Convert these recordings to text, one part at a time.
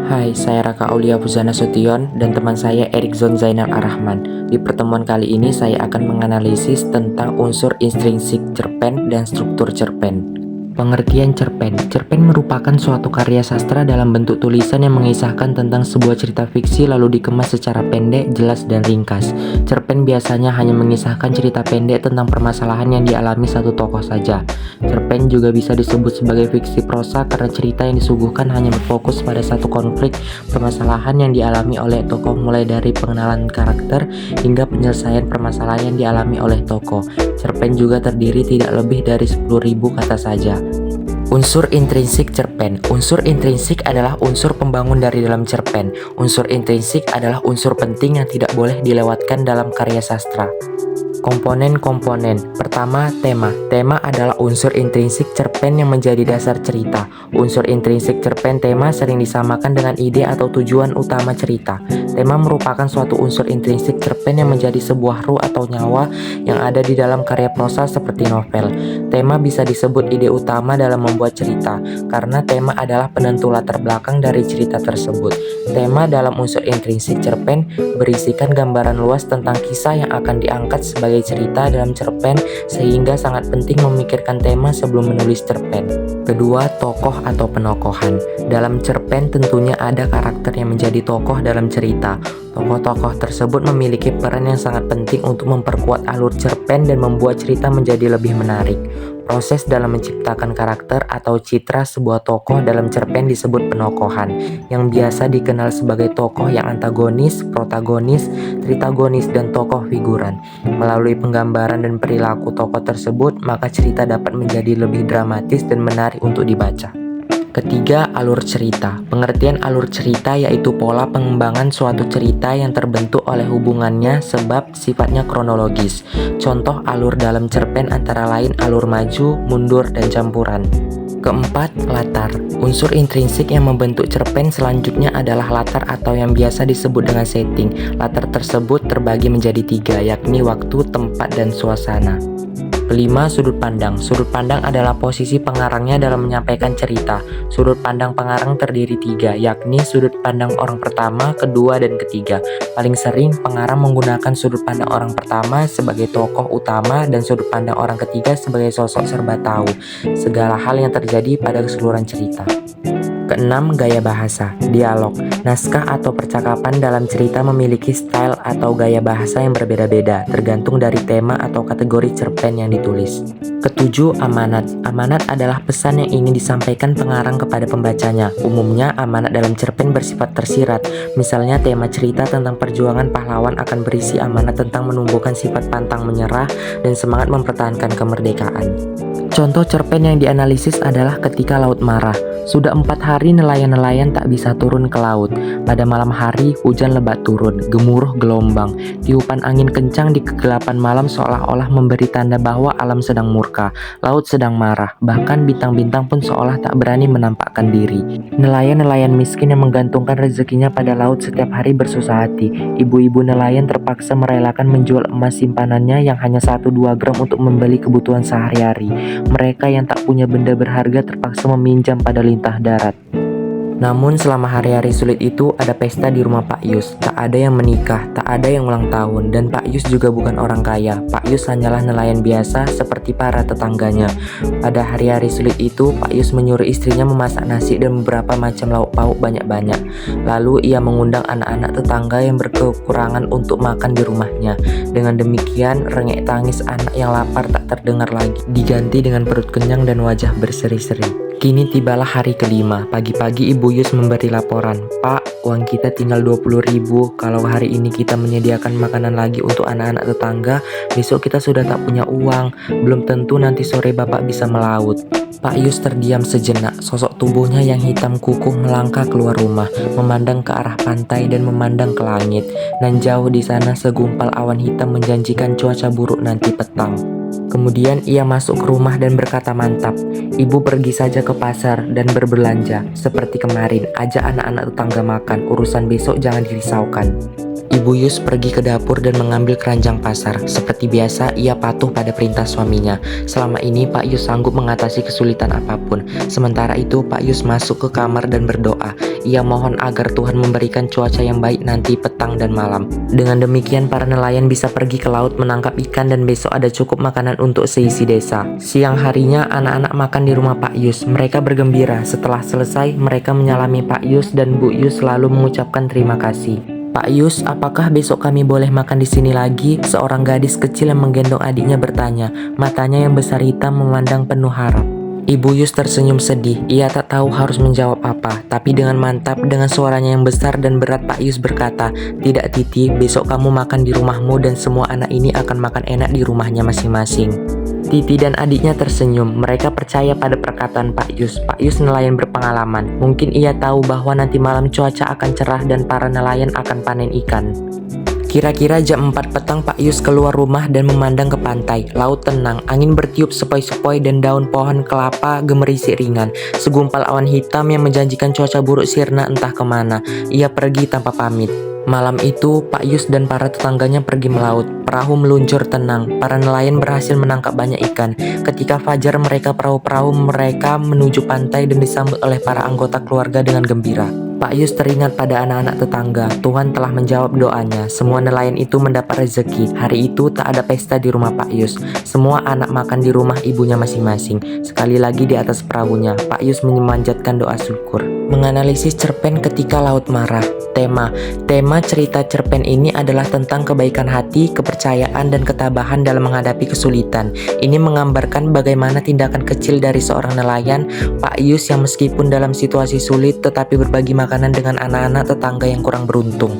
Hai, saya Raka Aulia Fuzana Sution dan teman saya Erikson Zainal Arahman. Di pertemuan kali ini saya akan menganalisis tentang unsur intrinsik cerpen dan struktur cerpen. Pengertian cerpen. Cerpen merupakan suatu karya sastra dalam bentuk tulisan yang mengisahkan tentang sebuah cerita fiksi lalu dikemas secara pendek, jelas, dan ringkas. Cerpen biasanya hanya mengisahkan cerita pendek tentang permasalahan yang dialami satu tokoh saja. Cerpen juga bisa disebut sebagai fiksi prosa karena cerita yang disuguhkan hanya berfokus pada satu konflik permasalahan yang dialami oleh tokoh, mulai dari pengenalan karakter hingga penyelesaian permasalahan yang dialami oleh tokoh. Cerpen juga terdiri tidak lebih dari 10.000 kata saja. Unsur intrinsik cerpen. Unsur intrinsik adalah unsur pembangun dari dalam cerpen. Unsur intrinsik adalah unsur penting yang tidak boleh dilewatkan dalam karya sastra. Komponen-komponen. Pertama, tema. Tema adalah unsur intrinsik cerpen yang menjadi dasar cerita. Unsur intrinsik cerpen tema sering disamakan dengan ide atau tujuan utama cerita. Tema merupakan suatu unsur intrinsik cerpen yang menjadi sebuah ruh atau nyawa yang ada di dalam karya prosa seperti novel. Tema bisa disebut ide utama dalam membuat cerita, karena tema adalah penentu latar belakang dari cerita tersebut. Tema dalam unsur intrinsik cerpen berisikan gambaran luas tentang kisah yang akan diangkat sebagai cerita dalam cerpen, sehingga sangat penting memikirkan tema sebelum menulis cerpen. Kedua, tokoh atau penokohan. Dalam cerpen tentunya ada karakter yang menjadi tokoh dalam cerita. Tokoh-tokoh tersebut memiliki peran yang sangat penting untuk memperkuat alur cerpen dan membuat cerita menjadi lebih menarik. Proses dalam menciptakan karakter atau citra sebuah tokoh dalam cerpen disebut penokohan, yang biasa dikenal sebagai tokoh yang antagonis, protagonis, tritagonis, dan tokoh figuran. Melalui penggambaran dan perilaku tokoh tersebut, maka cerita dapat menjadi lebih dramatis dan menarik untuk dibaca. Ketiga, alur cerita. Pengertian alur cerita yaitu pola pengembangan suatu cerita yang terbentuk oleh hubungannya sebab sifatnya kronologis. Contoh alur dalam cerpen antara lain alur maju, mundur, dan campuran. Keempat, latar. Unsur intrinsik yang membentuk cerpen selanjutnya adalah latar atau yang biasa disebut dengan setting. Latar tersebut terbagi menjadi 3, yakni waktu, tempat, dan suasana. Kelima, sudut pandang. Sudut pandang adalah posisi pengarangnya dalam menyampaikan cerita. Sudut pandang pengarang terdiri 3, yakni sudut pandang orang pertama, kedua, dan ketiga. Paling sering, pengarang menggunakan sudut pandang orang pertama sebagai tokoh utama dan sudut pandang orang ketiga sebagai sosok serba tahu segala hal yang terjadi pada keseluruhan cerita. Keenam, gaya bahasa. Dialog. Naskah atau percakapan dalam cerita memiliki style atau gaya bahasa yang berbeda-beda, tergantung dari tema atau kategori cerpen yang ditulis. Ketujuh, amanat. Amanat adalah pesan yang ingin disampaikan pengarang kepada pembacanya. Umumnya, amanat dalam cerpen bersifat tersirat. Misalnya, tema cerita tentang perjuangan pahlawan akan berisi amanat tentang menumbuhkan sifat pantang menyerah dan semangat mempertahankan kemerdekaan. Contoh cerpen yang dianalisis adalah Ketika Laut Marah. Sudah 4 hari nelayan-nelayan tak bisa turun ke laut. Pada malam hari, hujan lebat turun, gemuruh gelombang. Tiupan angin kencang di kegelapan malam seolah-olah memberi tanda bahwa alam sedang murka, laut sedang marah. Bahkan bintang-bintang pun seolah tak berani menampakkan diri. Nelayan-nelayan miskin yang menggantungkan rezekinya pada laut setiap hari bersusah hati. Ibu-ibu nelayan terpaksa merelakan menjual emas simpanannya yang hanya 1-2 gram untuk membeli kebutuhan sehari-hari. Mereka yang tak punya benda berharga terpaksa meminjam pada lintah darat. Namun selama hari-hari sulit itu ada pesta di rumah Pak Yus. Tak ada yang menikah, tak ada yang ulang tahun, dan Pak Yus juga bukan orang kaya. Pak Yus hanyalah nelayan biasa seperti para tetangganya. Pada hari-hari sulit itu, Pak Yus menyuruh istrinya memasak nasi dan beberapa macam lauk pauk banyak-banyak. Lalu ia mengundang anak-anak tetangga yang berkekurangan untuk makan di rumahnya. Dengan demikian, rengek tangis anak yang lapar tak terdengar lagi, diganti dengan perut kenyang dan wajah berseri-seri. Kini tibalah hari kelima. Pagi-pagi Ibu Yus memberi laporan, "Pak, uang kita tinggal 20.000. Kalau hari ini kita menyediakan makanan lagi untuk anak-anak tetangga, besok kita sudah tak punya uang. Belum tentu nanti sore Bapak bisa melaut." Pak Yus terdiam sejenak. Sosok tubuhnya yang hitam kukuh melangkah keluar rumah, memandang ke arah pantai dan memandang ke langit. Dan jauh di sana segumpal awan hitam menjanjikan cuaca buruk nanti petang. Kemudian ia masuk ke rumah dan berkata mantap, "Ibu pergi saja ke pasar dan berbelanja. Seperti kemarin, ajak anak-anak tetangga makan. Urusan besok jangan dirisaukan." Ibu Yus pergi ke dapur dan mengambil keranjang pasar. Seperti biasa, ia patuh pada perintah suaminya. Selama ini, Pak Yus sanggup mengatasi kesulitan apapun. Sementara itu, Pak Yus masuk ke kamar dan berdoa. Ia mohon agar Tuhan memberikan cuaca yang baik nanti petang dan malam. Dengan demikian, para nelayan bisa pergi ke laut menangkap ikan dan besok ada cukup makanan untuk seisi desa. Siang harinya, anak-anak makan di rumah Pak Yus. Mereka bergembira. Setelah selesai, mereka menyalami Pak Yus dan Bu Yus lalu mengucapkan terima kasih. "Pak Yus, apakah besok kami boleh makan di sini lagi?" Seorang gadis kecil yang menggendong adiknya bertanya. Matanya yang besar hitam memandang penuh harap. Ibu Yus tersenyum sedih. Ia tak tahu harus menjawab apa. Tapi dengan mantap, dengan suaranya yang besar dan berat, Pak Yus berkata, "Tidak, Titi, besok kamu makan di rumahmu dan semua anak ini akan makan enak di rumahnya masing-masing." Titi dan adiknya tersenyum. Mereka percaya pada perkataan Pak Yus. Pak Yus nelayan berpengalaman. Mungkin ia tahu bahwa nanti malam cuaca akan cerah dan para nelayan akan panen ikan. Kira-kira jam 4 petang, Pak Yus keluar rumah dan memandang ke pantai. Laut tenang, angin bertiup sepoi-sepoi dan daun pohon kelapa gemerisik ringan. Segumpal awan hitam yang menjanjikan cuaca buruk sirna entah kemana. Ia pergi tanpa pamit. Malam itu, Pak Yus dan para tetangganya pergi melaut. Perahu meluncur tenang. Para nelayan berhasil menangkap banyak ikan. Ketika fajar, perahu-perahu mereka menuju pantai dan disambut oleh para anggota keluarga dengan gembira. Pak Yus teringat pada anak-anak tetangga. Tuhan telah menjawab doanya. Semua nelayan itu mendapat rezeki. Hari itu tak ada pesta di rumah Pak Yus. Semua anak makan di rumah ibunya masing-masing. Sekali lagi di atas perahunya, Pak Yus memanjatkan doa syukur. Menganalisis cerpen ketika laut marah. Tema cerita cerpen ini adalah tentang kebaikan hati, kepercayaan, dan ketabahan dalam menghadapi kesulitan. Ini menggambarkan bagaimana tindakan kecil dari seorang nelayan, Pak Yus, yang meskipun dalam situasi sulit tetapi berbagi makanan dengan anak-anak tetangga yang kurang beruntung.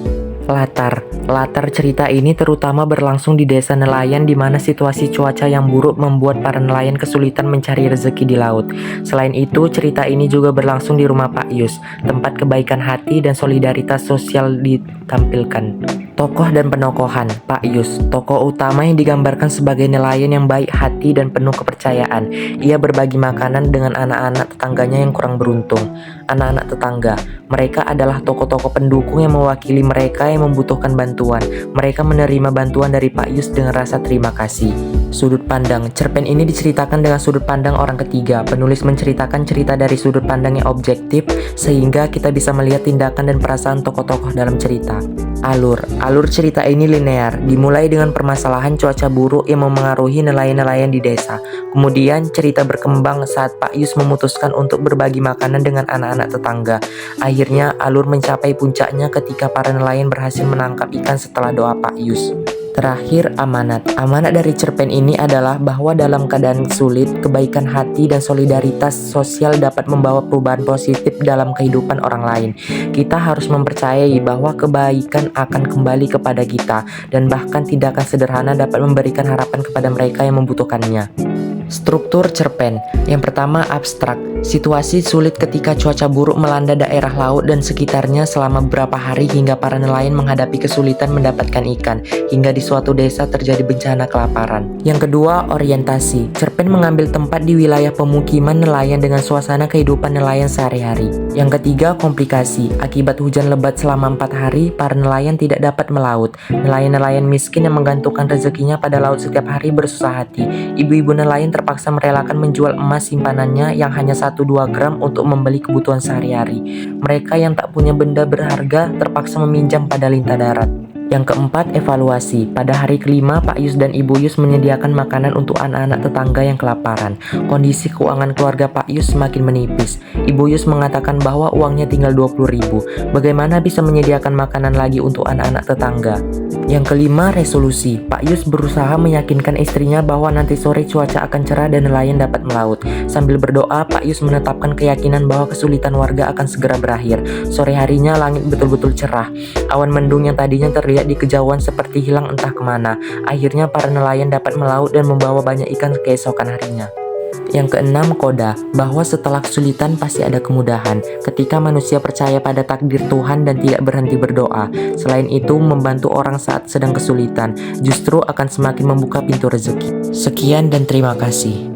Latar cerita ini terutama berlangsung di desa nelayan di mana situasi cuaca yang buruk membuat para nelayan kesulitan mencari rezeki di laut. Selain itu, cerita ini juga berlangsung di rumah Pak Yus, tempat kebaikan hati dan solidaritas sosial ditampilkan. Tokoh dan penokohan. Pak Yus, tokoh utama yang digambarkan sebagai nelayan yang baik hati dan penuh kepercayaan. Ia berbagi makanan dengan anak-anak tetangganya yang kurang beruntung. Anak-anak tetangga, mereka adalah tokoh-tokoh pendukung yang mewakili mereka yang membutuhkan bantuan. Mereka menerima bantuan dari Pak Yus dengan rasa terima kasih. Sudut pandang. Cerpen ini diceritakan dengan sudut pandang orang ketiga. Penulis menceritakan cerita dari sudut pandang yang objektif sehingga kita bisa melihat tindakan dan perasaan tokoh-tokoh dalam cerita. Alur cerita ini linear, dimulai dengan permasalahan cuaca buruk yang memengaruhi nelayan-nelayan di desa. Kemudian cerita berkembang saat Pak Yus memutuskan untuk berbagi makanan dengan anak-anak tetangga. Akhirnya alur mencapai puncaknya ketika para nelayan berhasil menangkap ikan setelah doa Pak Yus. Terakhir, amanat. Amanat dari cerpen ini adalah bahwa dalam keadaan sulit, kebaikan hati dan solidaritas sosial dapat membawa perubahan positif dalam kehidupan orang lain. Kita harus mempercayai bahwa kebaikan akan kembali kepada kita dan bahkan tindakan sederhana dapat memberikan harapan kepada mereka yang membutuhkannya. Struktur cerpen. Yang pertama, abstrak. Situasi sulit ketika cuaca buruk melanda daerah laut dan sekitarnya selama beberapa hari hingga para nelayan menghadapi kesulitan mendapatkan ikan, hingga di suatu desa terjadi bencana kelaparan. Yang kedua, orientasi. Cerpen mengambil tempat di wilayah pemukiman nelayan dengan suasana kehidupan nelayan sehari-hari. Yang ketiga, komplikasi. Akibat hujan lebat selama 4 hari, para nelayan tidak dapat melaut. Nelayan-nelayan miskin yang menggantungkan rezekinya pada laut setiap hari bersusah hati. Ibu-ibu nelayan terpaksa merelakan menjual emas simpanannya yang hanya 1-2 gram untuk membeli kebutuhan sehari-hari. Mereka yang tak punya benda berharga terpaksa meminjam pada lintah darat. Yang keempat, evaluasi. Pada hari kelima, Pak Yus dan Ibu Yus menyediakan makanan untuk anak-anak tetangga yang kelaparan. Kondisi keuangan keluarga Pak Yus semakin menipis. Ibu Yus mengatakan bahwa uangnya tinggal 20.000. Bagaimana bisa menyediakan makanan lagi untuk anak-anak tetangga? Yang kelima, resolusi. Pak Yus berusaha meyakinkan istrinya bahwa nanti sore cuaca akan cerah dan nelayan dapat melaut. Sambil berdoa, Pak Yus menetapkan keyakinan bahwa kesulitan warga akan segera berakhir. Sore harinya langit betul-betul cerah. Awan mendung yang tadinya terlihat di kejauhan seperti hilang entah kemana. Akhirnya para nelayan dapat melaut dan membawa banyak ikan keesokan harinya. Yang keenam, koda, bahwa setelah kesulitan pasti ada kemudahan. Ketika manusia percaya pada takdir Tuhan dan tidak berhenti berdoa, selain itu membantu orang saat sedang kesulitan, justru akan semakin membuka pintu rezeki. Sekian dan terima kasih.